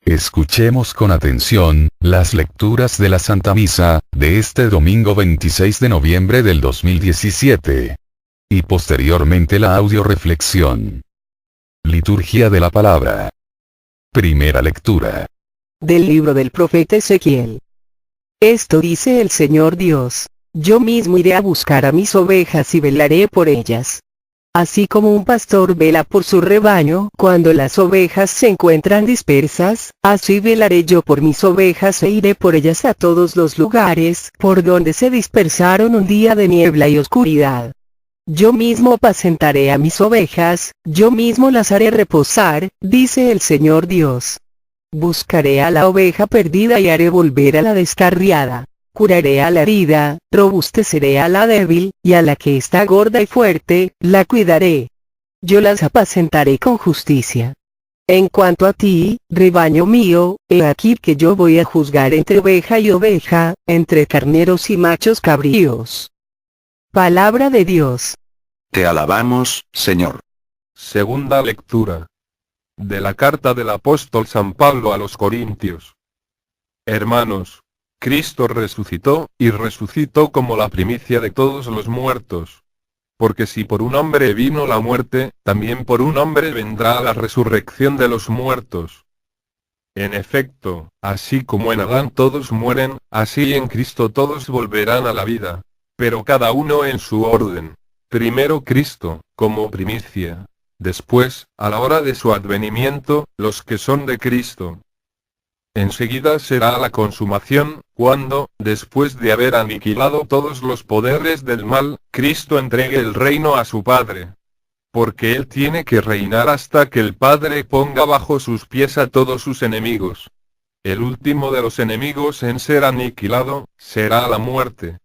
Escuchemos con atención, las lecturas de la Santa Misa, de este domingo 26 de noviembre del 2017. Y posteriormente la audioreflexión. Liturgia de la Palabra. Primera lectura. Del libro del profeta Ezequiel. Esto dice el Señor Dios: yo mismo iré a buscar a mis ovejas y velaré por ellas. Así como un pastor vela por su rebaño cuando las ovejas se encuentran dispersas, así velaré yo por mis ovejas e iré por ellas a todos los lugares por donde se dispersaron un día de niebla y oscuridad. Yo mismo apacentaré a mis ovejas, yo mismo las haré reposar, dice el Señor Dios. Buscaré a la oveja perdida y haré volver a la descarriada. Curaré a la herida, robusteceré a la débil, y a la que está gorda y fuerte, la cuidaré. Yo las apacentaré con justicia. En cuanto a ti, rebaño mío, he aquí que yo voy a juzgar entre oveja y oveja, entre carneros y machos cabríos. Palabra de Dios. Te alabamos, Señor. Segunda lectura. De la carta del apóstol San Pablo a los Corintios. Hermanos, Cristo resucitó, y resucitó como la primicia de todos los muertos. Porque si por un hombre vino la muerte, también por un hombre vendrá la resurrección de los muertos. En efecto, así como en Adán todos mueren, así en Cristo todos volverán a la vida. Pero cada uno en su orden. Primero Cristo, como primicia. Después, a la hora de su advenimiento, los que son de Cristo. Enseguida será la consumación, cuando, después de haber aniquilado todos los poderes del mal, Cristo entregue el reino a su Padre. Porque Él tiene que reinar hasta que el Padre ponga bajo sus pies a todos sus enemigos. El último de los enemigos en ser aniquilado, será la muerte.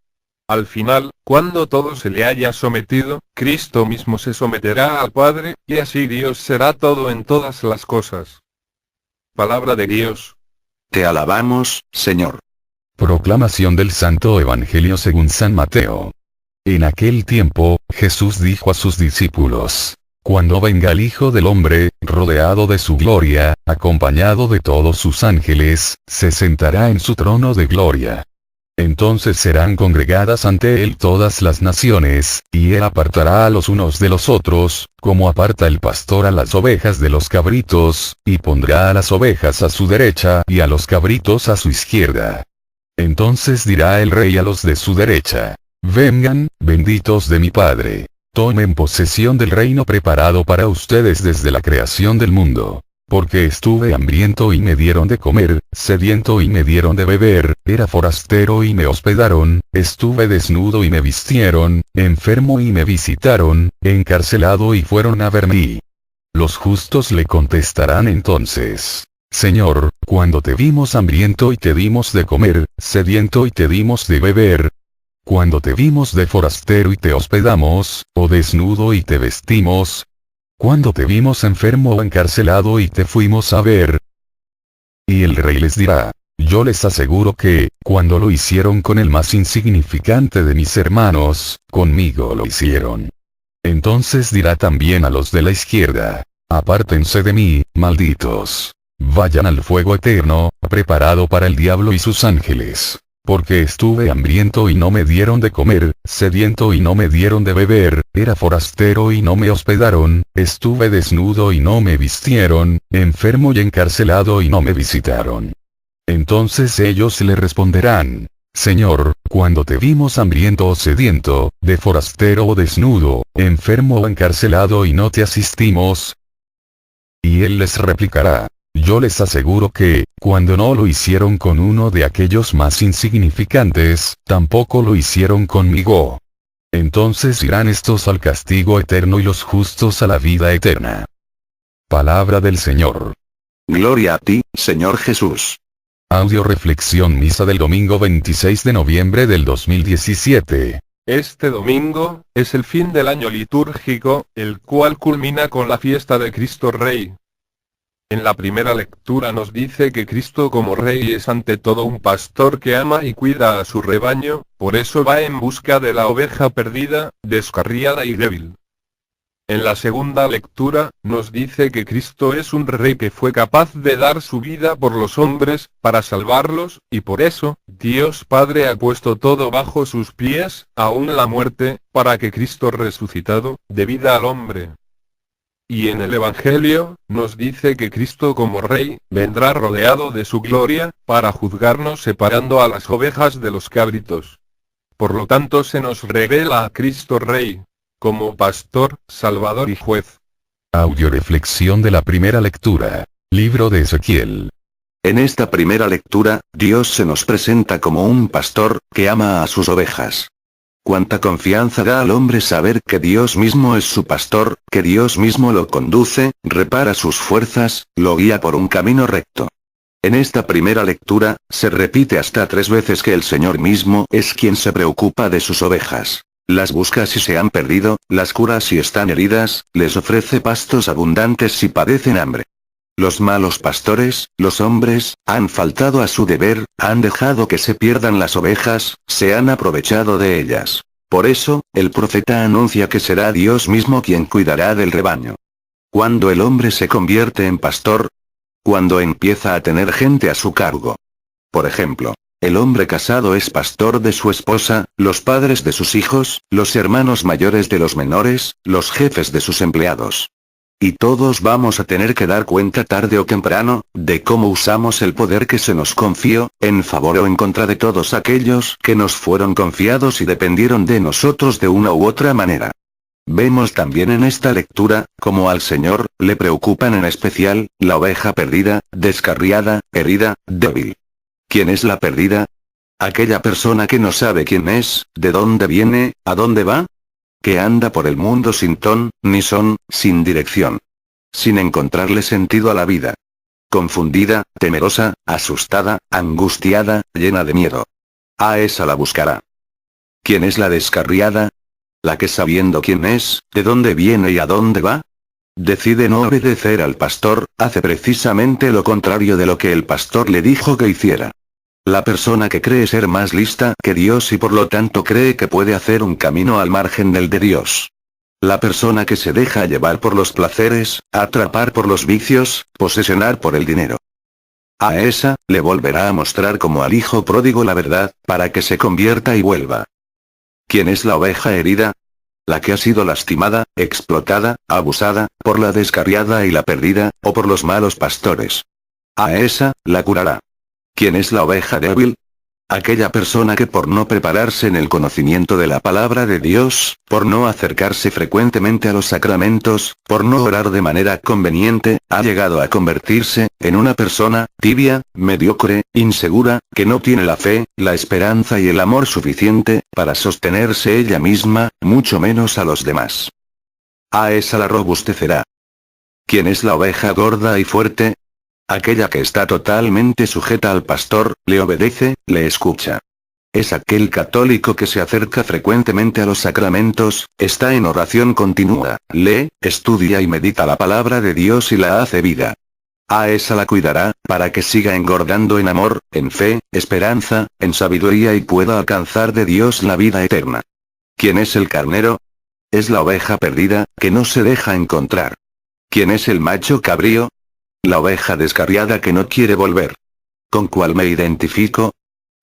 Al final, cuando todo se le haya sometido, Cristo mismo se someterá al Padre, y así Dios será todo en todas las cosas. Palabra de Dios. Te alabamos, Señor. Proclamación del Santo Evangelio según San Mateo. En aquel tiempo, Jesús dijo a sus discípulos: cuando venga el Hijo del Hombre, rodeado de su gloria, acompañado de todos sus ángeles, se sentará en su trono de gloria. Entonces serán congregadas ante él todas las naciones, y él apartará a los unos de los otros, como aparta el pastor a las ovejas de los cabritos, y pondrá a las ovejas a su derecha y a los cabritos a su izquierda. Entonces dirá el rey a los de su derecha: vengan, benditos de mi Padre, tomen posesión del reino preparado para ustedes desde la creación del mundo. Porque estuve hambriento y me dieron de comer, sediento y me dieron de beber, era forastero y me hospedaron, estuve desnudo y me vistieron, enfermo y me visitaron, encarcelado y fueron a verme. Los justos le contestarán entonces: Señor, cuando te vimos hambriento y te dimos de comer, sediento y te dimos de beber? Cuando te vimos de forastero y te hospedamos, o desnudo y te vestimos? Cuando te vimos enfermo o encarcelado y te fuimos a ver? Y el rey les dirá: yo les aseguro que, cuando lo hicieron con el más insignificante de mis hermanos, conmigo lo hicieron. Entonces dirá también a los de la izquierda: apártense de mí, malditos. Vayan al fuego eterno, preparado para el diablo y sus ángeles. Porque estuve hambriento y no me dieron de comer, sediento y no me dieron de beber, era forastero y no me hospedaron, estuve desnudo y no me vistieron, enfermo y encarcelado y no me visitaron. Entonces ellos le responderán: Señor, cuando te vimos hambriento o sediento, de forastero o desnudo, enfermo o encarcelado y no te asistimos? Y él les replicará: yo les aseguro que, cuando no lo hicieron con uno de aquellos más insignificantes, tampoco lo hicieron conmigo. Entonces irán estos al castigo eterno y los justos a la vida eterna. Palabra del Señor. Gloria a ti, Señor Jesús. Audio reflexión misa del domingo 26 de noviembre del 2017. Este domingo, es el fin del año litúrgico, el cual culmina con la fiesta de Cristo Rey. En la primera lectura nos dice que Cristo como Rey es ante todo un pastor que ama y cuida a su rebaño, por eso va en busca de la oveja perdida, descarriada y débil. En la segunda lectura, nos dice que Cristo es un rey que fue capaz de dar su vida por los hombres, para salvarlos, y por eso, Dios Padre ha puesto todo bajo sus pies, aun la muerte, para que Cristo resucitado, dé vida al hombre. Y en el Evangelio, nos dice que Cristo como Rey, vendrá rodeado de su gloria, para juzgarnos separando a las ovejas de los cabritos. Por lo tanto se nos revela a Cristo Rey, como Pastor, Salvador y Juez. Audioreflexión de la primera lectura. Libro de Ezequiel. En esta primera lectura, Dios se nos presenta como un pastor, que ama a sus ovejas. Cuánta confianza da al hombre saber que Dios mismo es su pastor, que Dios mismo lo conduce, repara sus fuerzas, lo guía por un camino recto. En esta primera lectura, se repite hasta 3 veces que el Señor mismo es quien se preocupa de sus ovejas. Las busca si se han perdido, las cura si están heridas, les ofrece pastos abundantes si padecen hambre. Los malos pastores, los hombres, han faltado a su deber, han dejado que se pierdan las ovejas, se han aprovechado de ellas. Por eso, el profeta anuncia que será Dios mismo quien cuidará del rebaño. Cuando el hombre se convierte en pastor, cuando empieza a tener gente a su cargo. Por ejemplo, el hombre casado es pastor de su esposa, los padres de sus hijos, los hermanos mayores de los menores, los jefes de sus empleados. Y todos vamos a tener que dar cuenta tarde o temprano, de cómo usamos el poder que se nos confió, en favor o en contra de todos aquellos que nos fueron confiados y dependieron de nosotros de una u otra manera. Vemos también en esta lectura, cómo al Señor, le preocupan en especial, la oveja perdida, descarriada, herida, débil. ¿Quién es la perdida? Aquella persona que no sabe quién es, de dónde viene, a dónde va. Que anda por el mundo sin ton, ni son, sin dirección. Sin encontrarle sentido a la vida. Confundida, temerosa, asustada, angustiada, llena de miedo. A esa la buscará. ¿Quién es la descarriada? La que sabiendo quién es, de dónde viene y a dónde va, decide no obedecer al pastor, hace precisamente lo contrario de lo que el pastor le dijo que hiciera. La persona que cree ser más lista que Dios y por lo tanto cree que puede hacer un camino al margen del de Dios. La persona que se deja llevar por los placeres, atrapar por los vicios, posesionar por el dinero. A esa, le volverá a mostrar como al hijo pródigo la verdad, para que se convierta y vuelva. ¿Quién es la oveja herida? La que ha sido lastimada, explotada, abusada, por la descarriada y la perdida, o por los malos pastores. A esa, la curará. ¿Quién es la oveja débil? Aquella persona que por no prepararse en el conocimiento de la palabra de Dios, por no acercarse frecuentemente a los sacramentos, por no orar de manera conveniente, ha llegado a convertirse en una persona tibia, mediocre, insegura, que no tiene la fe, la esperanza y el amor suficiente para sostenerse ella misma, mucho menos a los demás. A esa la robustecerá. ¿Quién es la oveja gorda y fuerte? Aquella que está totalmente sujeta al pastor, le obedece, le escucha. Es aquel católico que se acerca frecuentemente a los sacramentos, está en oración continua, lee, estudia y medita la palabra de Dios y la hace vida. A esa la cuidará, para que siga engordando en amor, en fe, esperanza, en sabiduría y pueda alcanzar de Dios la vida eterna. ¿Quién es el carnero? Es la oveja perdida, que no se deja encontrar. ¿Quién es el macho cabrío? La oveja descarriada que no quiere volver. ¿Con cuál me identifico?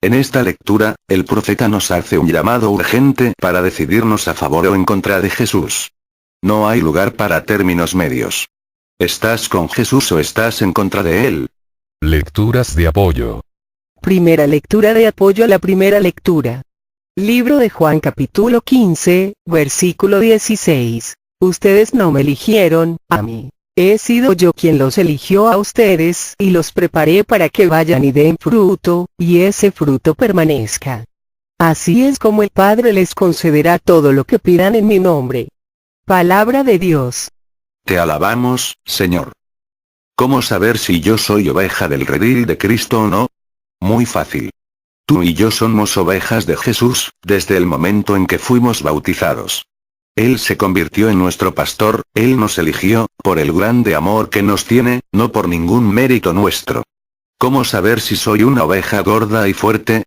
En esta lectura, el profeta nos hace un llamado urgente para decidirnos a favor o en contra de Jesús. No hay lugar para términos medios. ¿Estás con Jesús o estás en contra de él? Lecturas de apoyo. Primera lectura de apoyo a la primera lectura. Libro de Juan capítulo 15, versículo 16. Ustedes no me eligieron, a mí. He sido yo quien los eligió a ustedes y los preparé para que vayan y den fruto, y ese fruto permanezca. Así es como el Padre les concederá todo lo que pidan en mi nombre. Palabra de Dios. Te alabamos, Señor. ¿Cómo saber si yo soy oveja del redil de Cristo o no? Muy fácil. Tú y yo somos ovejas de Jesús, desde el momento en que fuimos bautizados. Él se convirtió en nuestro pastor, Él nos eligió, por el grande amor que nos tiene, no por ningún mérito nuestro. ¿Cómo saber si soy una oveja gorda y fuerte?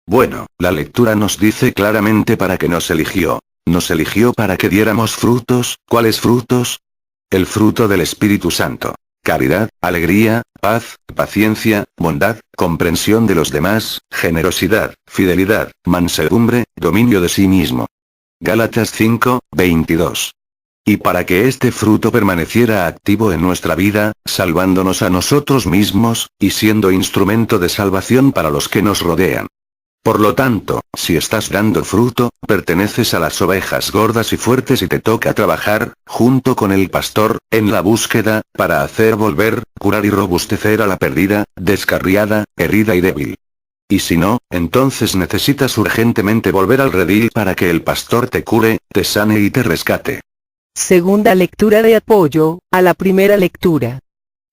Bueno, la lectura nos dice claramente para qué nos eligió. Nos eligió para que diéramos frutos. ¿Cuáles frutos? El fruto del Espíritu Santo. Caridad, alegría, paz, paciencia, bondad, comprensión de los demás, generosidad, fidelidad, mansedumbre, dominio de sí mismo. Gálatas 5, 22. Y para que este fruto permaneciera activo en nuestra vida, salvándonos a nosotros mismos, y siendo instrumento de salvación para los que nos rodean. Por lo tanto, si estás dando fruto, perteneces a las ovejas gordas y fuertes y te toca trabajar, junto con el pastor, en la búsqueda, para hacer volver, curar y robustecer a la perdida, descarriada, herida y débil. Y si no, entonces necesitas urgentemente volver al redil para que el pastor te cure, te sane y te rescate. Segunda lectura de apoyo, a la primera lectura.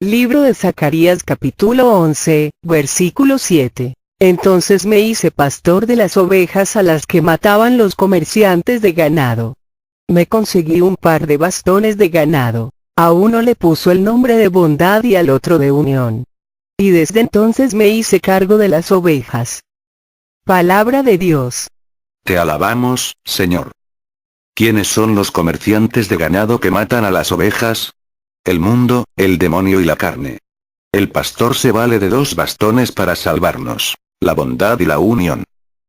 Libro de Zacarías capítulo 11, versículo 7. Entonces me hice pastor de las ovejas a las que mataban los comerciantes de ganado. Me conseguí un par de bastones de ganado. A uno le puso el nombre de Bondad y al otro de Unión. Y desde entonces me hice cargo de las ovejas. Palabra de Dios. Te alabamos, Señor. ¿Quiénes son los comerciantes de ganado que matan a las ovejas? El mundo, el demonio y la carne. El pastor se vale de dos bastones para salvarnos: la bondad y la unión.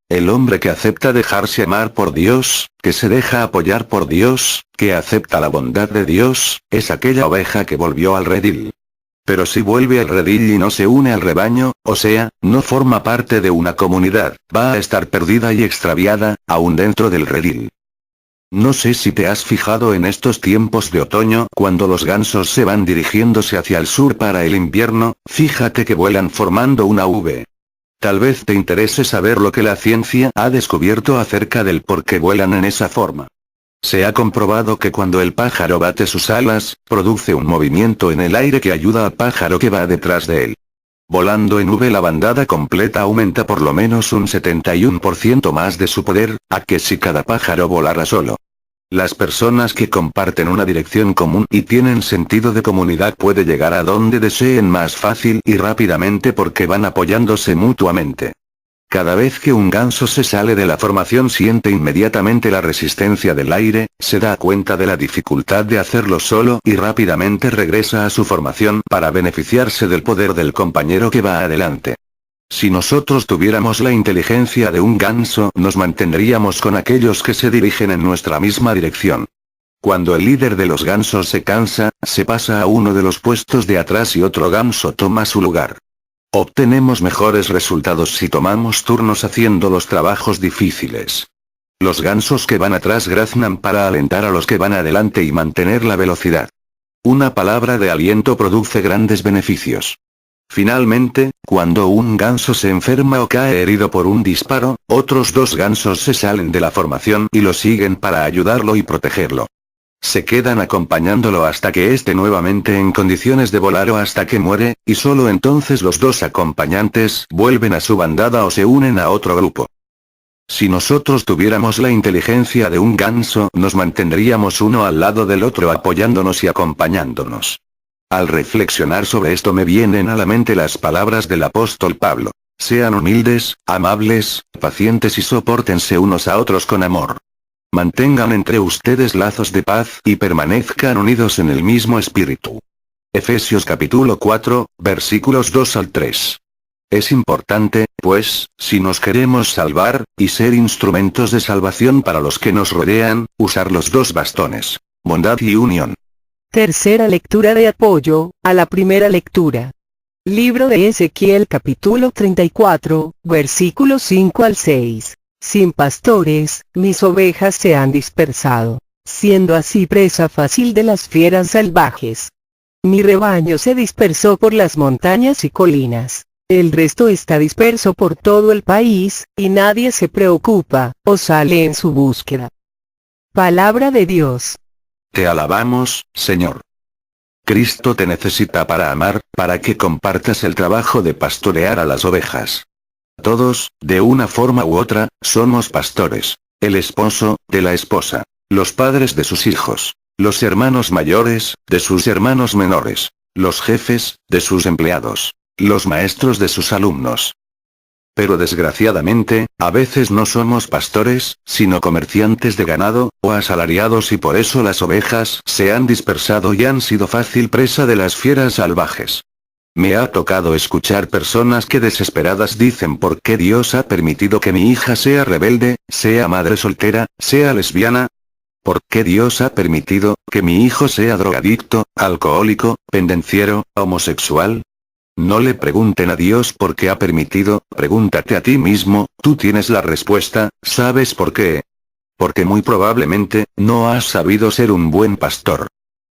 El hombre que acepta dejarse amar por Dios, que se deja apoyar por Dios, que acepta la bondad de Dios, es aquella oveja que volvió al redil. Pero si vuelve al redil y no se une al rebaño, o sea, no forma parte de una comunidad, va a estar perdida y extraviada, aún dentro del redil. No sé si te has fijado en estos tiempos de otoño, cuando los gansos se van dirigiéndose hacia el sur para el invierno, fíjate que vuelan formando una V. Tal vez te interese saber lo que la ciencia ha descubierto acerca del por qué vuelan en esa forma. Se ha comprobado que cuando el pájaro bate sus alas, produce un movimiento en el aire que ayuda al pájaro que va detrás de él. Volando en V, la bandada completa aumenta por lo menos un 71% más de su poder, a que si cada pájaro volara solo. Las personas que comparten una dirección común y tienen sentido de comunidad pueden llegar a donde deseen más fácil y rápidamente porque van apoyándose mutuamente. Cada vez que un ganso se sale de la formación siente inmediatamente la resistencia del aire, se da cuenta de la dificultad de hacerlo solo y rápidamente regresa a su formación para beneficiarse del poder del compañero que va adelante. Si nosotros tuviéramos la inteligencia de un ganso, nos mantendríamos con aquellos que se dirigen en nuestra misma dirección. Cuando el líder de los gansos se cansa, se pasa a uno de los puestos de atrás y otro ganso toma su lugar. Obtenemos mejores resultados si tomamos turnos haciendo los trabajos difíciles. Los gansos que van atrás graznan para alentar a los que van adelante y mantener la velocidad. Una palabra de aliento produce grandes beneficios. Finalmente, cuando un ganso se enferma o cae herido por un disparo, otros dos gansos se salen de la formación y lo siguen para ayudarlo y protegerlo. Se quedan acompañándolo hasta que esté nuevamente en condiciones de volar o hasta que muere, y solo entonces los dos acompañantes vuelven a su bandada o se unen a otro grupo. Si nosotros tuviéramos la inteligencia de un ganso, nos mantendríamos uno al lado del otro apoyándonos y acompañándonos. Al reflexionar sobre esto me vienen a la mente las palabras del apóstol Pablo: sean humildes, amables, pacientes y sopórtense unos a otros con amor. Mantengan entre ustedes lazos de paz y permanezcan unidos en el mismo espíritu. Efesios capítulo 4, versículos 2 al 3. Es importante, pues, si nos queremos salvar, y ser instrumentos de salvación para los que nos rodean, usar los dos bastones: bondad y unión. Tercera lectura de apoyo, a la primera lectura. Libro de Ezequiel capítulo 34, versículos 5 al 6. Sin pastores, mis ovejas se han dispersado, siendo así presa fácil de las fieras salvajes. Mi rebaño se dispersó por las montañas y colinas. El resto está disperso por todo el país, y nadie se preocupa, o sale en su búsqueda. Palabra de Dios. Te alabamos, Señor. Cristo te necesita para amar, para que compartas el trabajo de pastorear a las ovejas. Todos, de una forma u otra, somos pastores. El esposo, de la esposa. Los padres de sus hijos. Los hermanos mayores, de sus hermanos menores. Los jefes, de sus empleados. Los maestros de sus alumnos. Pero desgraciadamente, a veces no somos pastores, sino comerciantes de ganado, o asalariados y por eso las ovejas se han dispersado y han sido fácil presa de las fieras salvajes. Me ha tocado escuchar personas que desesperadas dicen ¿por qué Dios ha permitido que mi hija sea rebelde, sea madre soltera, sea lesbiana? ¿Por qué Dios ha permitido que mi hijo sea drogadicto, alcohólico, pendenciero, homosexual? No le pregunten a Dios por qué ha permitido, pregúntate a ti mismo, tú tienes la respuesta, ¿sabes por qué? Porque muy probablemente, no has sabido ser un buen pastor.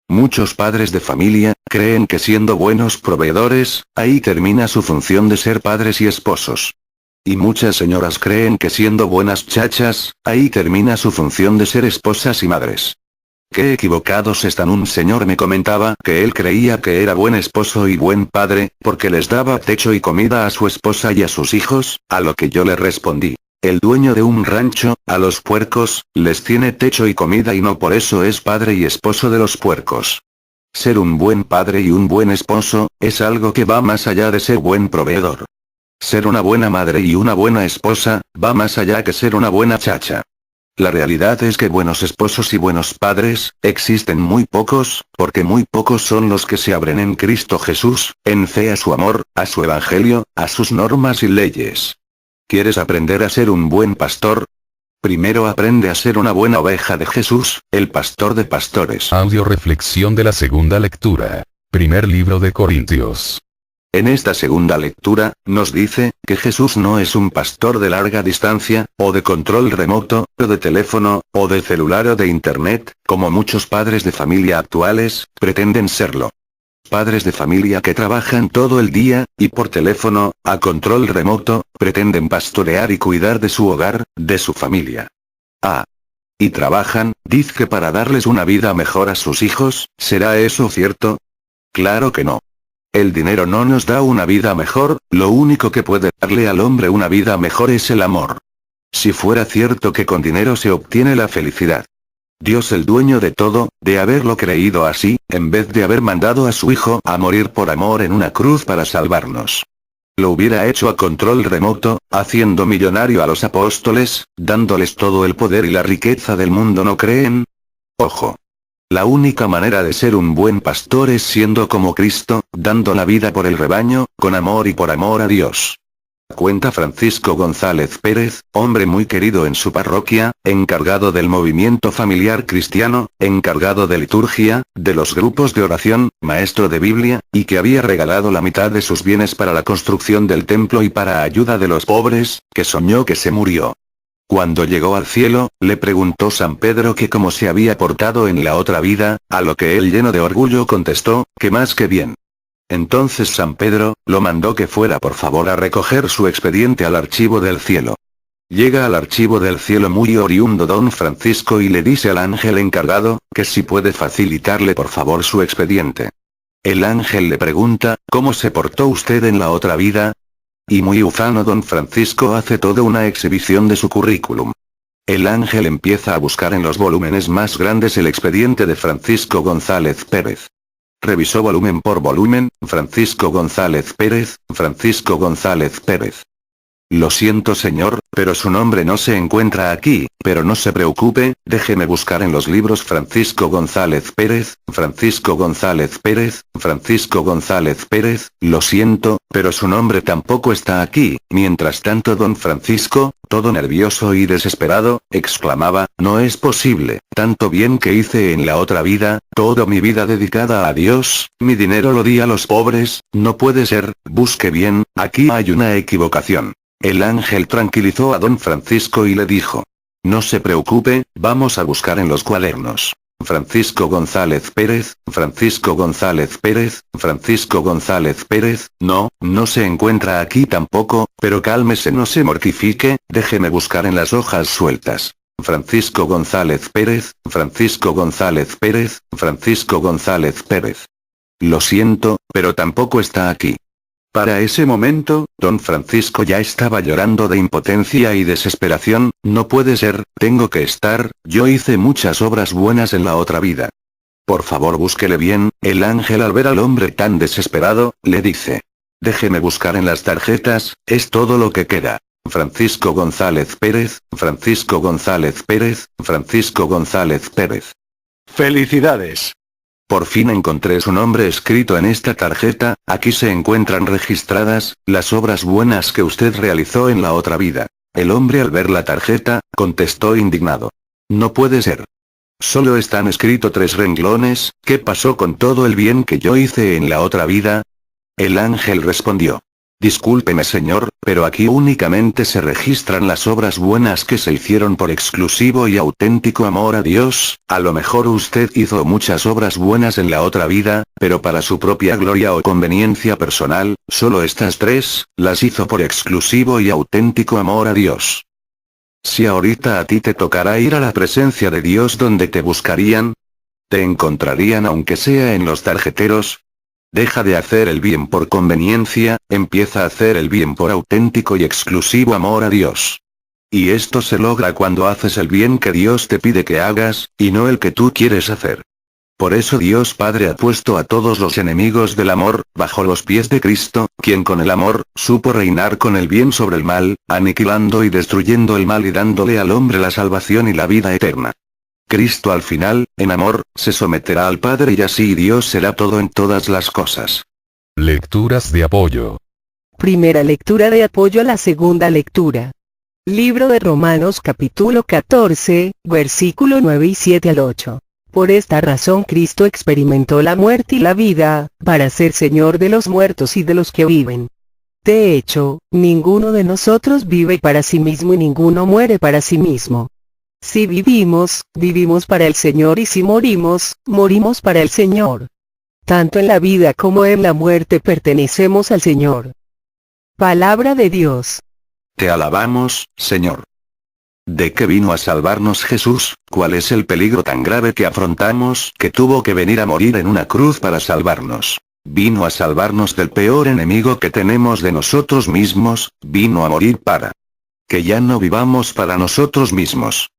Muchos padres de familia, creen que siendo buenos proveedores, ahí termina su función de ser padres y esposos. Y muchas señoras creen que siendo buenas chachas, ahí termina su función de ser esposas y madres. Qué equivocados están. Un señor me comentaba que él creía que era buen esposo y buen padre, porque les daba techo y comida a su esposa y a sus hijos, a lo que yo le respondí. El dueño de un rancho, a los puercos, les tiene techo y comida y no por eso es padre y esposo de los puercos. Ser un buen padre y un buen esposo, es algo que va más allá de ser buen proveedor. Ser una buena madre y una buena esposa, va más allá que ser una buena chacha. La realidad es que buenos esposos y buenos padres, existen muy pocos, porque muy pocos son los que se abren en Cristo Jesús, en fe a su amor, a su evangelio, a sus normas y leyes. ¿Quieres aprender a ser un buen pastor? Primero aprende a ser una buena oveja de Jesús, el pastor de pastores. Audio reflexión de la segunda lectura. Primer libro de Corintios. En esta segunda lectura, nos dice, que Jesús no es un pastor de larga distancia, o de control remoto, o de teléfono, o de celular o de internet, como muchos padres de familia actuales, pretenden serlo. Padres de familia que trabajan todo el día, y por teléfono, a control remoto, pretenden pastorear y cuidar de su hogar, de su familia. Y trabajan, dice para darles una vida mejor a sus hijos, ¿será eso cierto? Claro que no. El dinero no nos da una vida mejor, lo único que puede darle al hombre una vida mejor es el amor. Si fuera cierto que con dinero se obtiene la felicidad. Dios el dueño de todo, de haberlo creído así, en vez de haber mandado a su Hijo a morir por amor en una cruz para salvarnos. Lo hubiera hecho a control remoto, haciendo millonario a los apóstoles, dándoles todo el poder y la riqueza del mundo, ¿no creen? Ojo. La única manera de ser un buen pastor es siendo como Cristo, dando la vida por el rebaño, con amor y por amor a Dios. Cuenta Francisco González Pérez, hombre muy querido en su parroquia, encargado del movimiento familiar cristiano, encargado de liturgia, de los grupos de oración, maestro de Biblia, y que había regalado la mitad de sus bienes para la construcción del templo y para ayuda de los pobres, que soñó que se murió. Cuando llegó al cielo, le preguntó San Pedro que cómo se había portado en la otra vida, a lo que él lleno de orgullo contestó, que más que bien. Entonces San Pedro, lo mandó que fuera por favor a recoger su expediente al archivo del cielo. Llega al archivo del cielo muy oriundo don Francisco y le dice al ángel encargado, que si puede facilitarle por favor su expediente. El ángel le pregunta, ¿cómo se portó usted en la otra vida? Y muy ufano don Francisco hace toda una exhibición de su currículum. El ángel empieza a buscar en los volúmenes más grandes el expediente de Francisco González Pérez. Revisó volumen por volumen, Francisco González Pérez, Francisco González Pérez. Lo siento señor, pero su nombre no se encuentra aquí, pero no se preocupe, déjeme buscar en los libros Francisco González Pérez, Francisco González Pérez, Francisco González Pérez, lo siento, pero su nombre tampoco está aquí. Mientras tanto don Francisco, todo nervioso y desesperado, exclamaba, no es posible, tanto bien que hice en la otra vida, toda mi vida dedicada a Dios, mi dinero lo di a los pobres, no puede ser, busque bien, aquí hay una equivocación. El ángel tranquilizó a don Francisco y le dijo, no se preocupe, vamos a buscar en los cuadernos. Francisco González Pérez, Francisco González Pérez, Francisco González Pérez, no se encuentra aquí tampoco, pero cálmese, no se mortifique, déjeme buscar en las hojas sueltas. Francisco González Pérez, Francisco González Pérez, Francisco González Pérez. Lo siento, pero tampoco está aquí. Para ese momento, don Francisco ya estaba llorando de impotencia y desesperación, no puede ser, tengo que estar, yo hice muchas obras buenas en la otra vida. Por favor búsquele bien, el ángel al ver al hombre tan desesperado, le dice. Déjeme buscar en las tarjetas, es todo lo que queda. Francisco González Pérez, Francisco González Pérez, Francisco González Pérez. ¡Felicidades! Por fin encontré su nombre escrito en esta tarjeta, aquí se encuentran registradas, las obras buenas que usted realizó en la otra vida. El hombre al ver la tarjeta, contestó indignado. No puede ser. Solo están escritos 3 renglones, ¿qué pasó con todo el bien que yo hice en la otra vida? El ángel respondió. Discúlpeme señor, pero aquí únicamente se registran las obras buenas que se hicieron por exclusivo y auténtico amor a Dios. A lo mejor usted hizo muchas obras buenas en la otra vida, pero para su propia gloria o conveniencia personal, solo estas 3, las hizo por exclusivo y auténtico amor a Dios. Si ahorita a ti te tocará ir a la presencia de Dios, ¿dónde te buscarían? ¿Te encontrarían aunque sea en los tarjeteros? Deja de hacer el bien por conveniencia, empieza a hacer el bien por auténtico y exclusivo amor a Dios. Y esto se logra cuando haces el bien que Dios te pide que hagas, y no el que tú quieres hacer. Por eso Dios Padre ha puesto a todos los enemigos del amor, bajo los pies de Cristo, quien con el amor, supo reinar con el bien sobre el mal, aniquilando y destruyendo el mal y dándole al hombre la salvación y la vida eterna. Cristo al final, en amor, se someterá al Padre y así Dios será todo en todas las cosas. Lecturas de apoyo. Primera lectura de apoyo a la segunda lectura. Libro de Romanos capítulo 14, versículo 9 y 7 al 8. Por esta razón Cristo experimentó la muerte y la vida, para ser Señor de los muertos y de los que viven. De hecho, ninguno de nosotros vive para sí mismo y ninguno muere para sí mismo. Si vivimos, vivimos para el Señor y si morimos, morimos para el Señor. Tanto en la vida como en la muerte pertenecemos al Señor. Palabra de Dios. Te alabamos, Señor. ¿De qué vino a salvarnos Jesús? ¿Cuál es el peligro tan grave que afrontamos, que tuvo que venir a morir en una cruz para salvarnos? Vino a salvarnos del peor enemigo que tenemos de nosotros mismos, vino a morir para que ya no vivamos para nosotros mismos.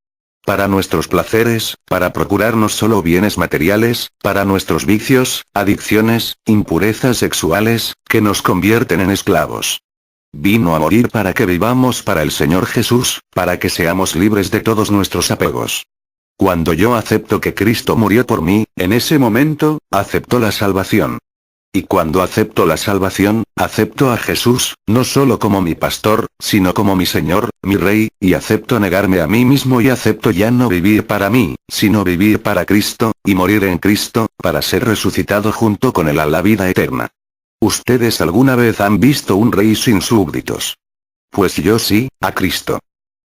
Para nuestros placeres, para procurarnos solo bienes materiales, para nuestros vicios, adicciones, impurezas sexuales, que nos convierten en esclavos. Vino a morir para que vivamos para el Señor Jesús, para que seamos libres de todos nuestros apegos. Cuando yo acepto que Cristo murió por mí, en ese momento, acepto la salvación. Y cuando acepto la salvación, acepto a Jesús, no solo como mi pastor, sino como mi Señor, mi Rey, y acepto negarme a mí mismo y acepto ya no vivir para mí, sino vivir para Cristo, y morir en Cristo, para ser resucitado junto con Él a la vida eterna. ¿Ustedes alguna vez han visto un rey sin súbditos? Pues yo sí, a Cristo.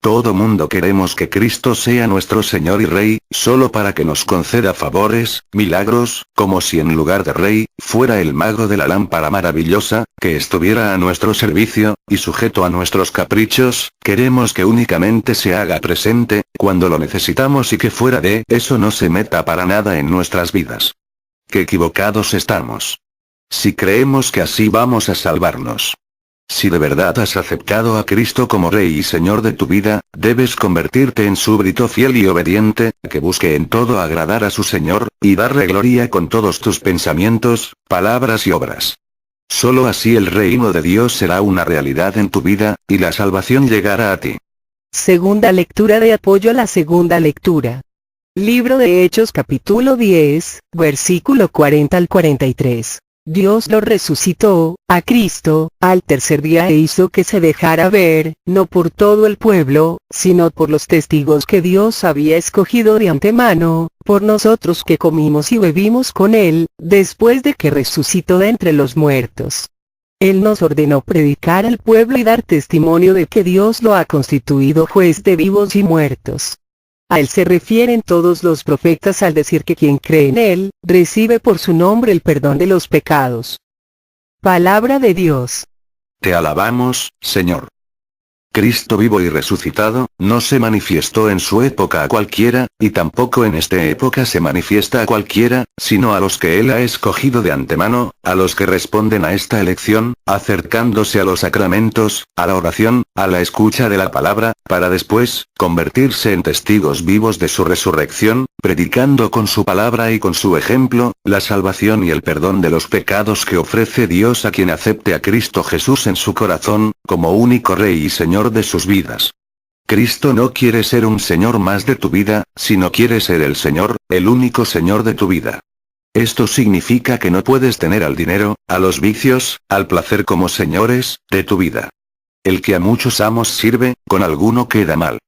Todo mundo queremos que Cristo sea nuestro Señor y Rey, solo para que nos conceda favores, milagros, como si en lugar de Rey, fuera el mago de la lámpara maravillosa, que estuviera a nuestro servicio, y sujeto a nuestros caprichos. Queremos que únicamente se haga presente, cuando lo necesitamos y que fuera de eso no se meta para nada en nuestras vidas. ¡Qué equivocados estamos! Si creemos que así vamos a salvarnos. Si de verdad has aceptado a Cristo como Rey y Señor de tu vida, debes convertirte en súbdito fiel y obediente, que busque en todo agradar a su Señor, y darle gloria con todos tus pensamientos, palabras y obras. Solo así el reino de Dios será una realidad en tu vida, y la salvación llegará a ti. Segunda lectura de apoyo a la segunda lectura. Libro de Hechos capítulo 10, versículo 40 al 43. Dios lo resucitó, a Cristo, al tercer día e hizo que se dejara ver, no por todo el pueblo, sino por los testigos que Dios había escogido de antemano, por nosotros que comimos y bebimos con Él, después de que resucitó de entre los muertos. Él nos ordenó predicar al pueblo y dar testimonio de que Dios lo ha constituido juez de vivos y muertos. A Él se refieren todos los profetas al decir que quien cree en Él, recibe por su nombre el perdón de los pecados. Palabra de Dios. Te alabamos, Señor. Cristo vivo y resucitado, no se manifestó en su época a cualquiera, y tampoco en esta época se manifiesta a cualquiera, sino a los que Él ha escogido de antemano, a los que responden a esta elección, acercándose a los sacramentos, a la oración, a la escucha de la palabra, para después, convertirse en testigos vivos de su resurrección, predicando con su palabra y con su ejemplo, la salvación y el perdón de los pecados que ofrece Dios a quien acepte a Cristo Jesús en su corazón, como único Rey y Señor de sus vidas. Cristo no quiere ser un Señor más de tu vida, sino quiere ser el Señor, el único Señor de tu vida. Esto significa que no puedes tener al dinero, a los vicios, al placer como señores de tu vida. El que a muchos amos sirve, con alguno queda mal.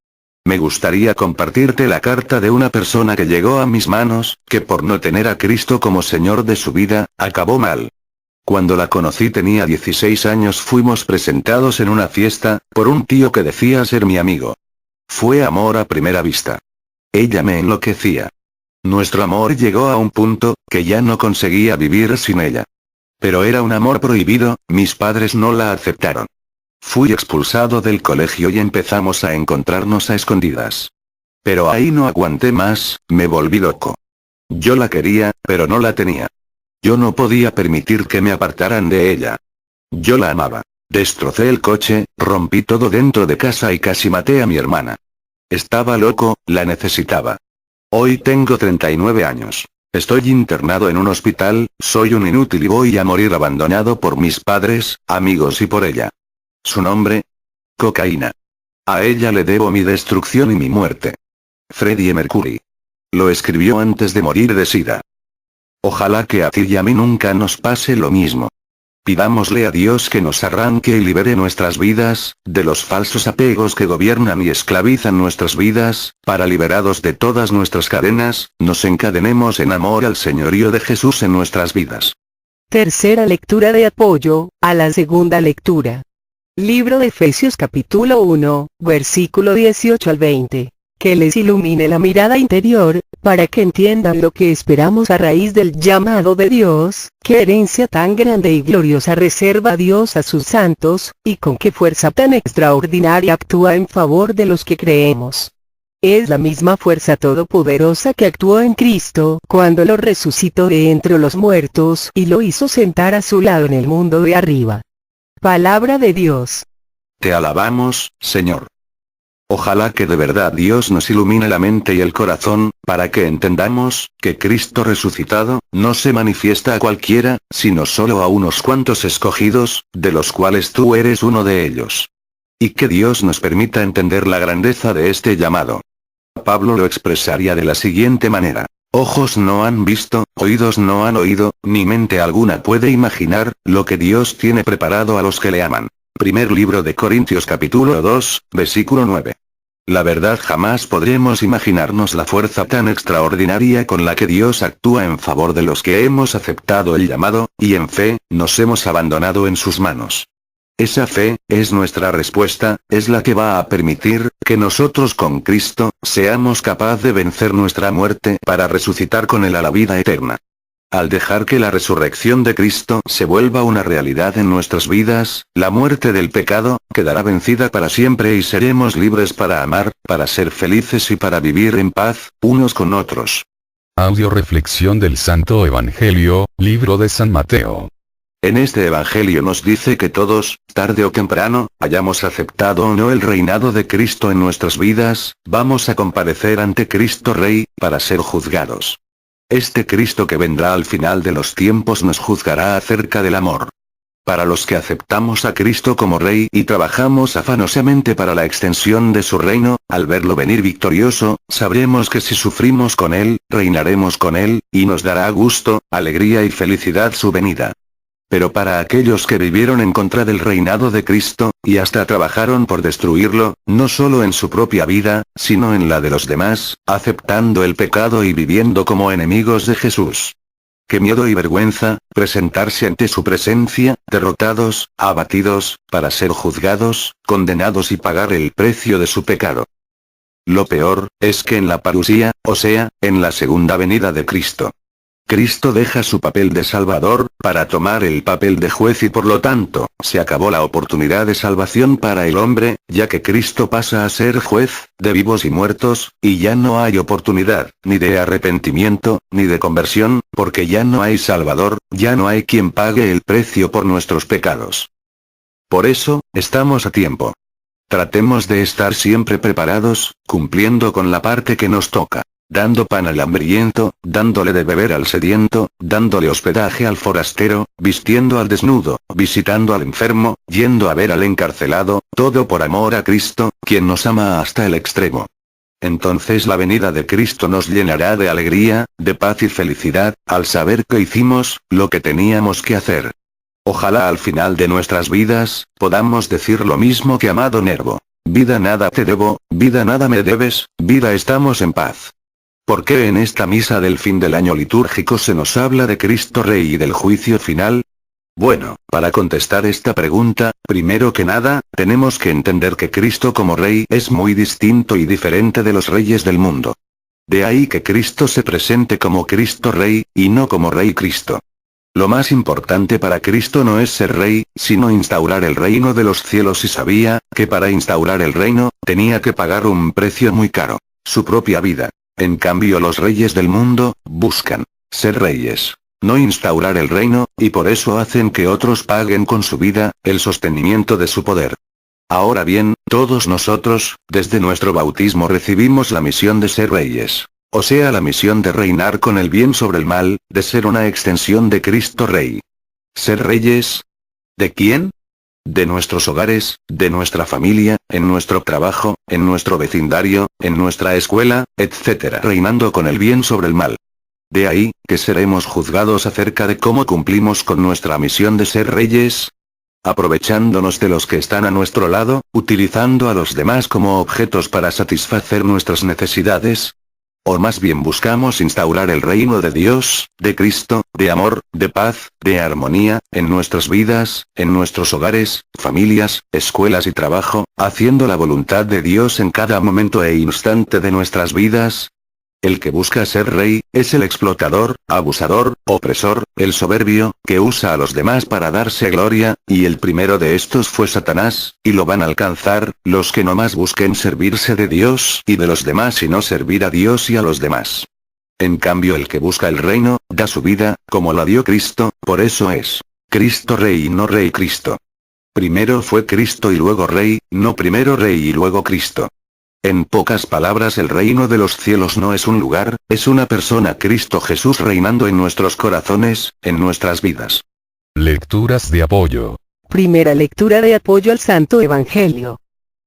Me gustaría compartirte la carta de una persona que llegó a mis manos, que por no tener a Cristo como Señor de su vida, acabó mal. Cuando la conocí tenía 16 años, fuimos presentados en una fiesta, por un tío que decía ser mi amigo. Fue amor a primera vista. Ella me enloquecía. Nuestro amor llegó a un punto, que ya no conseguía vivir sin ella. Pero era un amor prohibido, mis padres no la aceptaron. Fui expulsado del colegio y empezamos a encontrarnos a escondidas. Pero ahí no aguanté más, me volví loco. Yo la quería, pero no la tenía. Yo no podía permitir que me apartaran de ella. Yo la amaba. Destrocé el coche, rompí todo dentro de casa y casi maté a mi hermana. Estaba loco, la necesitaba. Hoy tengo 39 años. Estoy internado en un hospital, soy un inútil y voy a morir abandonado por mis padres, amigos y por ella. ¿Su nombre? Cocaína. A ella le debo mi destrucción y mi muerte. Freddie Mercury. Lo escribió antes de morir de sida. Ojalá que a ti y a mí nunca nos pase lo mismo. Pidámosle a Dios que nos arranque y libere nuestras vidas, de los falsos apegos que gobiernan y esclavizan nuestras vidas, para liberados de todas nuestras cadenas, nos encadenemos en amor al señorío de Jesús en nuestras vidas. Tercera lectura de apoyo, a la segunda lectura. Libro de Efesios capítulo 1, versículo 18 al 20. Que les ilumine la mirada interior, para que entiendan lo que esperamos a raíz del llamado de Dios, qué herencia tan grande y gloriosa reserva Dios a sus santos, y con qué fuerza tan extraordinaria actúa en favor de los que creemos. Es la misma fuerza todopoderosa que actuó en Cristo cuando lo resucitó de entre los muertos y lo hizo sentar a su lado en el mundo de arriba. Palabra de Dios. Te alabamos, Señor. Ojalá que de verdad Dios nos ilumine la mente y el corazón, para que entendamos, que Cristo resucitado, no se manifiesta a cualquiera, sino solo a unos cuantos escogidos, de los cuales tú eres uno de ellos. Y que Dios nos permita entender la grandeza de este llamado. Pablo lo expresaría de la siguiente manera. Ojos no han visto, oídos no han oído, ni mente alguna puede imaginar, lo que Dios tiene preparado a los que le aman. Primer libro de Corintios capítulo 2, versículo 9. La verdad, jamás podremos imaginarnos la fuerza tan extraordinaria con la que Dios actúa en favor de los que hemos aceptado el llamado, y en fe, nos hemos abandonado en sus manos. Esa fe, es nuestra respuesta, es la que va a permitir, que nosotros con Cristo, seamos capaces de vencer nuestra muerte para resucitar con Él a la vida eterna. Al dejar que la resurrección de Cristo se vuelva una realidad en nuestras vidas, la muerte del pecado, quedará vencida para siempre y seremos libres para amar, para ser felices y para vivir en paz, unos con otros. Audio reflexión del Santo Evangelio, libro de San Mateo. En este Evangelio nos dice que todos, tarde o temprano, hayamos aceptado o no el reinado de Cristo en nuestras vidas, vamos a comparecer ante Cristo Rey, para ser juzgados. Este Cristo que vendrá al final de los tiempos nos juzgará acerca del amor. Para los que aceptamos a Cristo como Rey y trabajamos afanosamente para la extensión de su reino, al verlo venir victorioso, sabremos que si sufrimos con Él, reinaremos con Él, y nos dará gusto, alegría y felicidad su venida. Pero para aquellos que vivieron en contra del reinado de Cristo, y hasta trabajaron por destruirlo, no solo en su propia vida, sino en la de los demás, aceptando el pecado y viviendo como enemigos de Jesús. Qué miedo y vergüenza, presentarse ante su presencia, derrotados, abatidos, para ser juzgados, condenados y pagar el precio de su pecado. Lo peor, es que en la parusía, o sea, en la segunda venida de Cristo, Cristo deja su papel de Salvador, para tomar el papel de juez y por lo tanto, se acabó la oportunidad de salvación para el hombre, ya que Cristo pasa a ser juez, de vivos y muertos, y ya no hay oportunidad, ni de arrepentimiento, ni de conversión, porque ya no hay Salvador, ya no hay quien pague el precio por nuestros pecados. Por eso, estamos a tiempo. Tratemos de estar siempre preparados, cumpliendo con la parte que nos toca. Dando pan al hambriento, dándole de beber al sediento, dándole hospedaje al forastero, vistiendo al desnudo, visitando al enfermo, yendo a ver al encarcelado, todo por amor a Cristo, quien nos ama hasta el extremo. Entonces la venida de Cristo nos llenará de alegría, de paz y felicidad, al saber que hicimos lo que teníamos que hacer. Ojalá al final de nuestras vidas, podamos decir lo mismo que amado Nervo. Vida nada te debo, vida nada me debes, vida estamos en paz. ¿Por qué en esta misa del fin del año litúrgico se nos habla de Cristo Rey y del juicio final? Bueno, para contestar esta pregunta, primero que nada, tenemos que entender que Cristo como Rey es muy distinto y diferente de los reyes del mundo. De ahí que Cristo se presente como Cristo Rey, y no como Rey Cristo. Lo más importante para Cristo no es ser rey, sino instaurar el reino de los cielos y sabía, que para instaurar el reino, tenía que pagar un precio muy caro, su propia vida. En cambio los reyes del mundo, buscan ser reyes, no instaurar el reino, y por eso hacen que otros paguen con su vida, el sostenimiento de su poder. Ahora bien, todos nosotros, desde nuestro bautismo recibimos la misión de ser reyes. O sea la misión de reinar con el bien sobre el mal, de ser una extensión de Cristo Rey. ¿Ser reyes? ¿De quién? De nuestros hogares, de nuestra familia, en nuestro trabajo, en nuestro vecindario, en nuestra escuela, etc. Reinando con el bien sobre el mal. De ahí, que seremos juzgados acerca de cómo cumplimos con nuestra misión de ser reyes. Aprovechándonos de los que están a nuestro lado, utilizando a los demás como objetos para satisfacer nuestras necesidades. O más bien buscamos instaurar el reino de Dios, de Cristo, de amor, de paz, de armonía, en nuestras vidas, en nuestros hogares, familias, escuelas y trabajo, haciendo la voluntad de Dios en cada momento e instante de nuestras vidas. El que busca ser rey, es el explotador, abusador, opresor, el soberbio, que usa a los demás para darse gloria, y el primero de estos fue Satanás, y lo van a alcanzar, los que no más busquen servirse de Dios y de los demás sino servir a Dios y a los demás. En cambio el que busca el reino, da su vida, como la dio Cristo, por eso es Cristo Rey y no Rey Cristo. Primero fue Cristo y luego Rey, no primero Rey y luego Cristo. En pocas palabras el reino de los cielos no es un lugar, es una persona Cristo Jesús reinando en nuestros corazones, en nuestras vidas. Lecturas de apoyo. Primera lectura de apoyo al Santo Evangelio.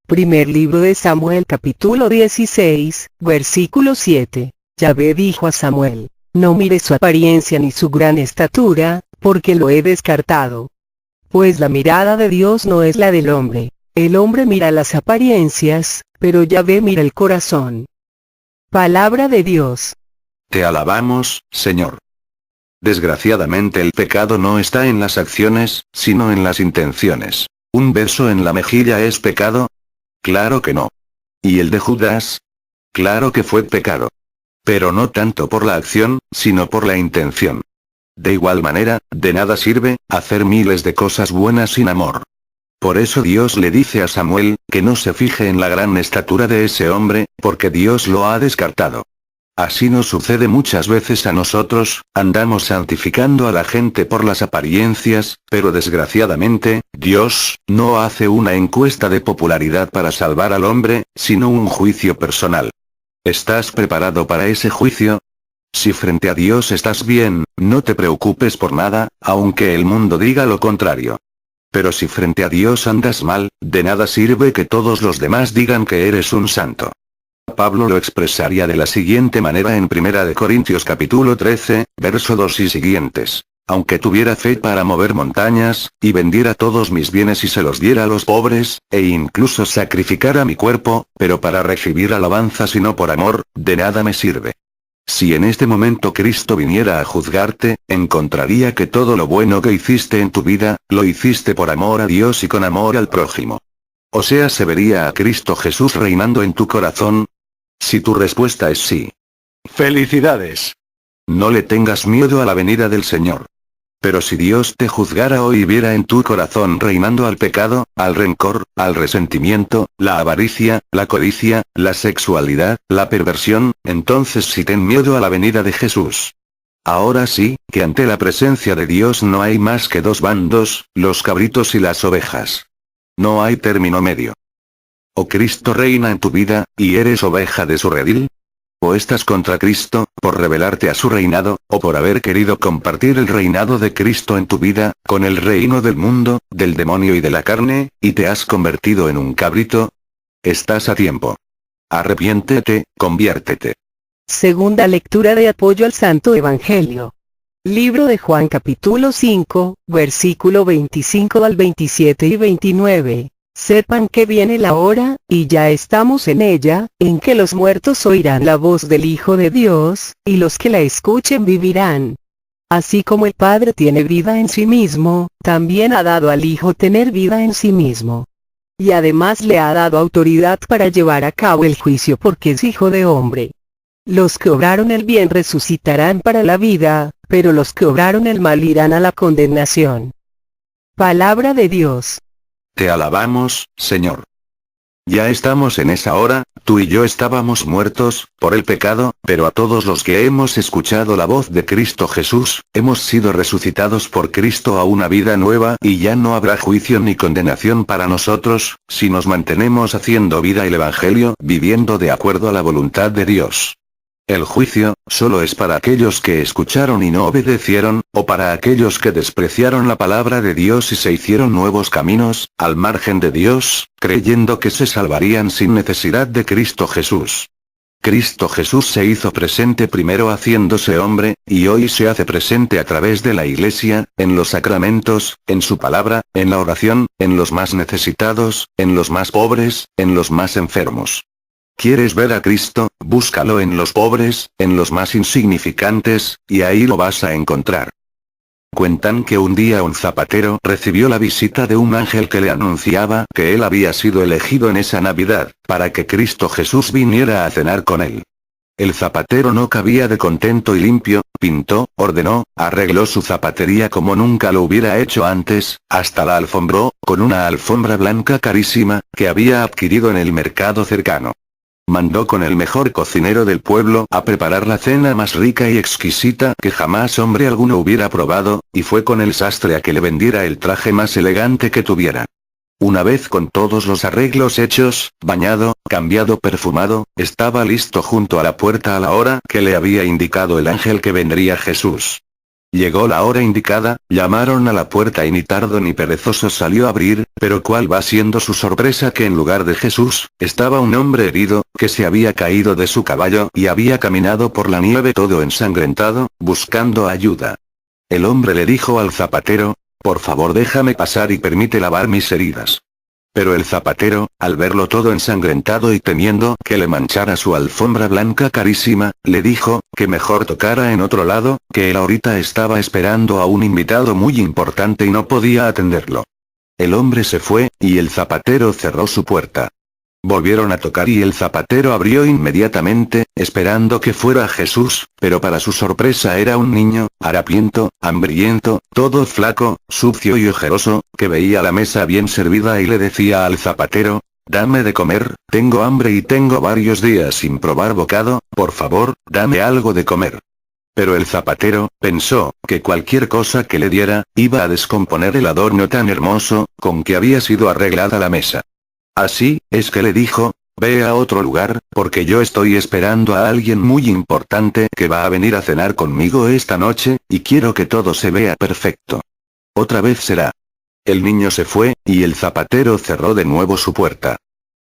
Primer libro de Samuel capítulo 16, versículo 7. Yahvé dijo a Samuel: no mires su apariencia ni su gran estatura, porque lo he descartado. Pues la mirada de Dios no es la del hombre. El hombre mira las apariencias, pero Yahvé mira el corazón. Palabra de Dios. Te alabamos, Señor. Desgraciadamente el pecado no está en las acciones, sino en las intenciones. ¿Un beso en la mejilla es pecado? Claro que no. ¿Y el de Judas? Claro que fue pecado. Pero no tanto por la acción, sino por la intención. De igual manera, de nada sirve hacer miles de cosas buenas sin amor. Por eso Dios le dice a Samuel, que no se fije en la gran estatura de ese hombre, porque Dios lo ha descartado. Así nos sucede muchas veces a nosotros, andamos santificando a la gente por las apariencias, pero desgraciadamente, Dios no hace una encuesta de popularidad para salvar al hombre, sino un juicio personal. ¿Estás preparado para ese juicio? Si frente a Dios estás bien, no te preocupes por nada, aunque el mundo diga lo contrario. Pero si frente a Dios andas mal, de nada sirve que todos los demás digan que eres un santo. Pablo lo expresaría de la siguiente manera en 1 Corintios capítulo 13, verso 2 y siguientes. Aunque tuviera fe para mover montañas, y vendiera todos mis bienes y se los diera a los pobres, e incluso sacrificara mi cuerpo, pero para recibir alabanza sino por amor, de nada me sirve. Si en este momento Cristo viniera a juzgarte, encontraría que todo lo bueno que hiciste en tu vida, lo hiciste por amor a Dios y con amor al prójimo. O sea, ¿se vería a Cristo Jesús reinando en tu corazón? Si tu respuesta es sí. ¡Felicidades! No le tengas miedo a la venida del Señor. Pero si Dios te juzgara hoy y viera en tu corazón reinando al pecado, al rencor, al resentimiento, la avaricia, la codicia, la sexualidad, la perversión, entonces sí ten miedo a la venida de Jesús. Ahora sí, que ante la presencia de Dios no hay más que dos bandos, los cabritos y las ovejas. No hay término medio. O Cristo reina en tu vida, y eres oveja de su redil. O estás contra Cristo, por rebelarte a su reinado, o por haber querido compartir el reinado de Cristo en tu vida, con el reino del mundo, del demonio y de la carne, y te has convertido en un cabrito. Estás a tiempo. Arrepiéntete, conviértete. Segunda lectura de apoyo al Santo Evangelio. Libro de Juan capítulo 5, versículo 25 al 27 y 29. Sepan que viene la hora, y ya estamos en ella, en que los muertos oirán la voz del Hijo de Dios, y los que la escuchen vivirán. Así como el Padre tiene vida en sí mismo, también ha dado al Hijo tener vida en sí mismo. Y además le ha dado autoridad para llevar a cabo el juicio porque es Hijo de hombre. Los que obraron el bien resucitarán para la vida, pero los que obraron el mal irán a la condenación. Palabra de Dios. Te alabamos, Señor. Ya estamos en esa hora, tú y yo estábamos muertos, por el pecado, pero a todos los que hemos escuchado la voz de Cristo Jesús, hemos sido resucitados por Cristo a una vida nueva y ya no habrá juicio ni condenación para nosotros, si nos mantenemos haciendo vida el Evangelio, viviendo de acuerdo a la voluntad de Dios. El juicio, solo es para aquellos que escucharon y no obedecieron, o para aquellos que despreciaron la palabra de Dios y se hicieron nuevos caminos, al margen de Dios, creyendo que se salvarían sin necesidad de Cristo Jesús. Cristo Jesús se hizo presente primero haciéndose hombre, y hoy se hace presente a través de la Iglesia, en los sacramentos, en su palabra, en la oración, en los más necesitados, en los más pobres, en los más enfermos. ¿Quieres ver a Cristo? Búscalo en los pobres, en los más insignificantes, y ahí lo vas a encontrar. Cuentan que un día un zapatero recibió la visita de un ángel que le anunciaba que él había sido elegido en esa Navidad, para que Cristo Jesús viniera a cenar con él. El zapatero no cabía de contento y limpio, pintó, ordenó, arregló su zapatería como nunca lo hubiera hecho antes, hasta la alfombró, con una alfombra blanca carísima, que había adquirido en el mercado cercano. Mandó con el mejor cocinero del pueblo a preparar la cena más rica y exquisita que jamás hombre alguno hubiera probado, y fue con el sastre a que le vendiera el traje más elegante que tuviera. Una vez con todos los arreglos hechos, bañado, cambiado, perfumado, estaba listo junto a la puerta a la hora que le había indicado el ángel que vendría Jesús. Llegó la hora indicada, llamaron a la puerta y ni tardo ni perezoso salió a abrir, pero cuál va siendo su sorpresa que en lugar de Jesús, estaba un hombre herido, que se había caído de su caballo y había caminado por la nieve todo ensangrentado, buscando ayuda. El hombre le dijo al zapatero: «Por favor déjame pasar y permite lavar mis heridas». Pero el zapatero, al verlo todo ensangrentado y temiendo que le manchara su alfombra blanca carísima, le dijo que mejor tocara en otro lado, que él ahorita estaba esperando a un invitado muy importante y no podía atenderlo. El hombre se fue, y el zapatero cerró su puerta. Volvieron a tocar y el zapatero abrió inmediatamente, esperando que fuera Jesús, pero para su sorpresa era un niño, harapiento, hambriento, todo flaco, sucio y ojeroso, que veía la mesa bien servida y le decía al zapatero: «Dame de comer, tengo hambre y tengo varios días sin probar bocado, por favor, dame algo de comer». Pero el zapatero pensó que cualquier cosa que le diera, iba a descomponer el adorno tan hermoso, con que había sido arreglada la mesa. Así, es que le dijo: «Ve a otro lugar, porque yo estoy esperando a alguien muy importante que va a venir a cenar conmigo esta noche, y quiero que todo se vea perfecto. Otra vez será». El niño se fue, y el zapatero cerró de nuevo su puerta.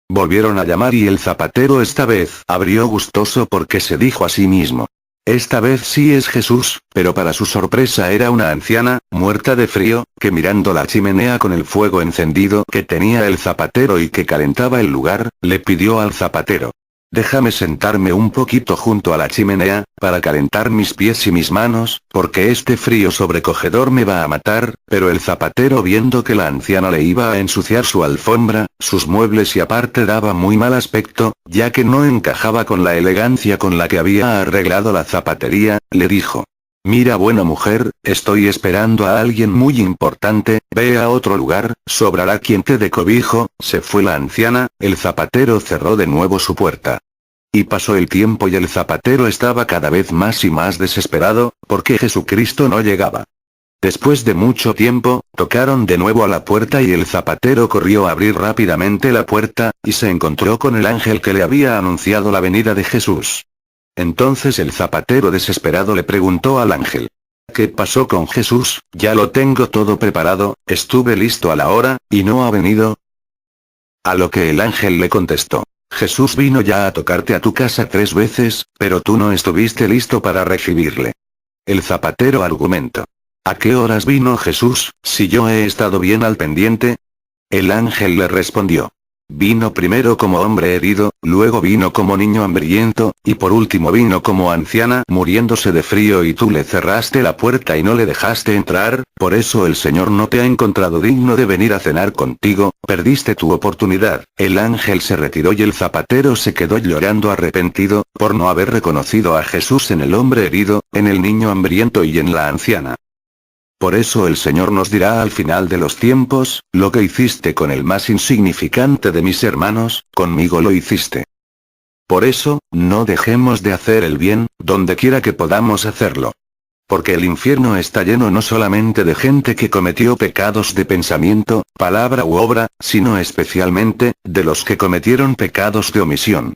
Volvieron a llamar y el zapatero esta vez abrió gustoso porque se dijo a sí mismo: «Esta vez sí es Jesús», pero para su sorpresa era una anciana, muerta de frío, que mirando la chimenea con el fuego encendido que tenía el zapatero y que calentaba el lugar, le pidió al zapatero: «Déjame sentarme un poquito junto a la chimenea, para calentar mis pies y mis manos, porque este frío sobrecogedor me va a matar». Pero el zapatero, viendo que la anciana le iba a ensuciar su alfombra, sus muebles y aparte daba muy mal aspecto, ya que no encajaba con la elegancia con la que había arreglado la zapatería, le dijo: Mira, buena mujer, estoy esperando a alguien muy importante, ve a otro lugar, sobrará quien te dé cobijo. Se fue la anciana, el zapatero cerró de nuevo su puerta. Y pasó el tiempo y el zapatero estaba cada vez más y más desesperado, porque Jesucristo no llegaba. Después de mucho tiempo, tocaron de nuevo a la puerta y el zapatero corrió a abrir rápidamente la puerta, y se encontró con el ángel que le había anunciado la venida de Jesús. Entonces el zapatero desesperado le preguntó al ángel: ¿qué pasó con Jesús? Ya lo tengo todo preparado, estuve listo a la hora, y no ha venido. A lo que el ángel le contestó: Jesús vino ya a tocarte a tu casa 3 veces, pero tú no estuviste listo para recibirle. El zapatero argumentó: ¿a qué horas vino Jesús, si yo he estado bien al pendiente? El ángel le respondió: vino primero como hombre herido, luego vino como niño hambriento, y por último vino como anciana muriéndose de frío, y tú le cerraste la puerta y no le dejaste entrar, por eso el Señor no te ha encontrado digno de venir a cenar contigo, perdiste tu oportunidad. El ángel se retiró y el zapatero se quedó llorando arrepentido, por no haber reconocido a Jesús en el hombre herido, en el niño hambriento y en la anciana. Por eso el Señor nos dirá al final de los tiempos: lo que hiciste con el más insignificante de mis hermanos, conmigo lo hiciste. Por eso, no dejemos de hacer el bien, donde quiera que podamos hacerlo. Porque el infierno está lleno no solamente de gente que cometió pecados de pensamiento, palabra u obra, sino especialmente, de los que cometieron pecados de omisión.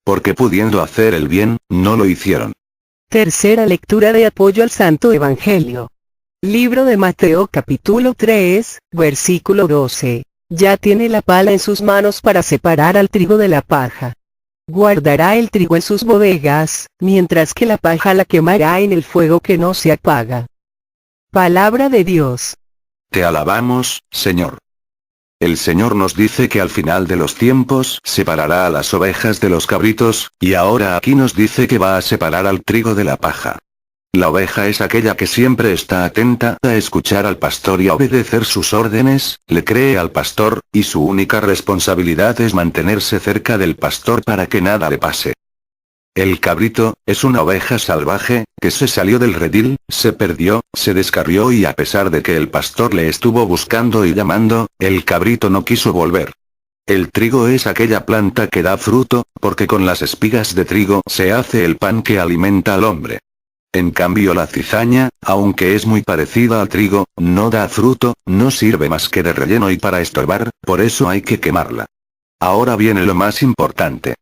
Porque pudiendo hacer el bien, no lo hicieron. Tercera lectura de apoyo al Santo Evangelio. Libro de Mateo capítulo 3, versículo 12. Ya tiene la pala en sus manos para separar al trigo de la paja. Guardará el trigo en sus bodegas, mientras que la paja la quemará en el fuego que no se apaga. Palabra de Dios. Te alabamos, Señor. El Señor nos dice que al final de los tiempos separará a las ovejas de los cabritos, y ahora aquí nos dice que va a separar al trigo de la paja. La oveja es aquella que siempre está atenta a escuchar al pastor y a obedecer sus órdenes, le cree al pastor, y su única responsabilidad es mantenerse cerca del pastor para que nada le pase. El cabrito, es una oveja salvaje, que se salió del redil, se perdió, se descarrió y a pesar de que el pastor le estuvo buscando y llamando, el cabrito no quiso volver. El trigo es aquella planta que da fruto, porque con las espigas de trigo se hace el pan que alimenta al hombre. En cambio la cizaña, aunque es muy parecida al trigo, no da fruto, no sirve más que de relleno y para estorbar, por eso hay que quemarla. Ahora viene lo más importante.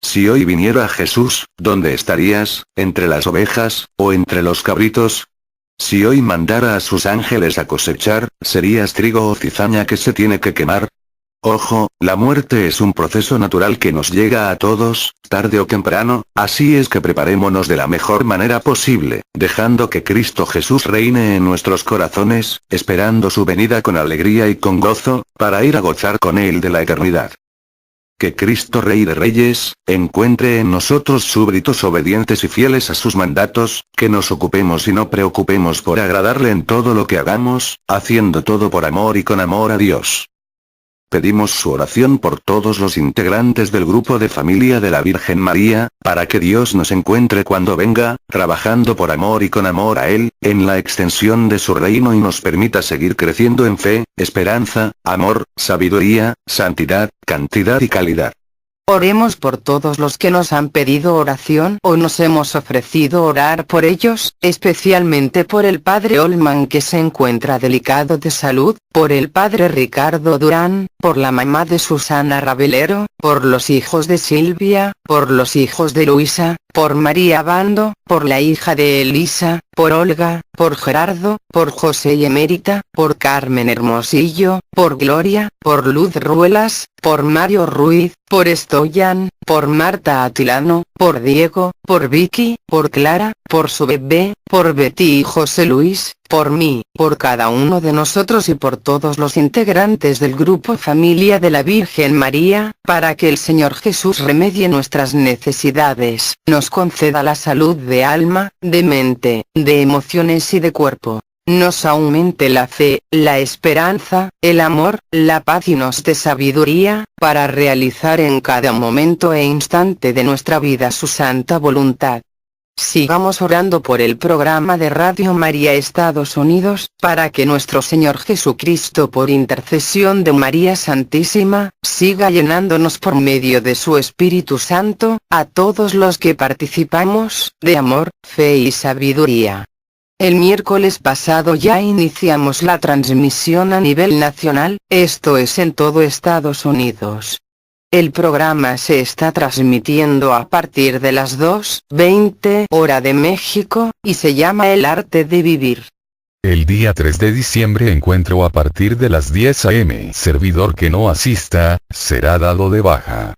Si hoy viniera Jesús, ¿dónde estarías? ¿Entre las ovejas, o entre los cabritos? Si hoy mandara a sus ángeles a cosechar, ¿serías trigo o cizaña que se tiene que quemar? Ojo, la muerte es un proceso natural que nos llega a todos, tarde o temprano, así es que preparémonos de la mejor manera posible, dejando que Cristo Jesús reine en nuestros corazones, esperando su venida con alegría y con gozo, para ir a gozar con Él de la eternidad. Que Cristo Rey de Reyes, encuentre en nosotros súbditos obedientes y fieles a sus mandatos, que nos ocupemos y no preocupemos por agradarle en todo lo que hagamos, haciendo todo por amor y con amor a Dios. Pedimos su oración por todos los integrantes del grupo de familia de la Virgen María, para que Dios nos encuentre cuando venga, trabajando por amor y con amor a Él, en la extensión de su reino y nos permita seguir creciendo en fe, esperanza, amor, sabiduría, santidad, cantidad y calidad. Oremos por todos los que nos han pedido oración o nos hemos ofrecido orar por ellos, especialmente por el padre Olman que se encuentra delicado de salud, por el padre Ricardo Durán, por la mamá de Susana Rabelero, por los hijos de Silvia, por los hijos de Luisa, por María Bando, por la hija de Elisa, por Olga, por Gerardo, por José y Emérita, por Carmen Hermosillo, por Gloria, por Luz Ruelas, por Mario Ruiz, por Stoyan, por Marta Atilano, por Diego, por Vicky, por Clara, por su bebé, por Betty y José Luis, por mí, por cada uno de nosotros y por todos los integrantes del grupo Familia de la Virgen María, para que el Señor Jesús remedie nuestras necesidades, nos conceda la salud de alma, de mente, de emociones y de cuerpo. Nos aumente la fe, la esperanza, el amor, la paz y nos dé sabiduría, para realizar en cada momento e instante de nuestra vida su santa voluntad. Sigamos orando por el programa de Radio María Estados Unidos, para que nuestro Señor Jesucristo, por intercesión de María Santísima, siga llenándonos por medio de su Espíritu Santo, a todos los que participamos, de amor, fe y sabiduría. El miércoles pasado ya iniciamos la transmisión a nivel nacional, esto es en todo Estados Unidos. El programa se está transmitiendo a partir de las 2:20 hora de México, y se llama El Arte de Vivir. El día 3 de diciembre encuentro a partir de las 10 am. Servidor que no asista, será dado de baja.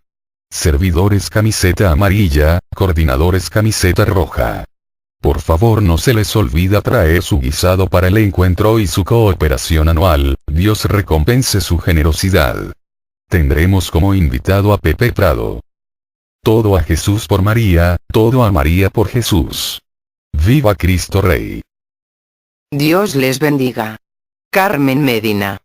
Servidores camiseta amarilla, coordinadores camiseta roja. Por favor no se les olvida traer su guisado para el encuentro y su cooperación anual, Dios recompense su generosidad. Tendremos como invitado a Pepe Prado. Todo a Jesús por María, todo a María por Jesús. ¡Viva Cristo Rey! Dios les bendiga. Carmen Medina.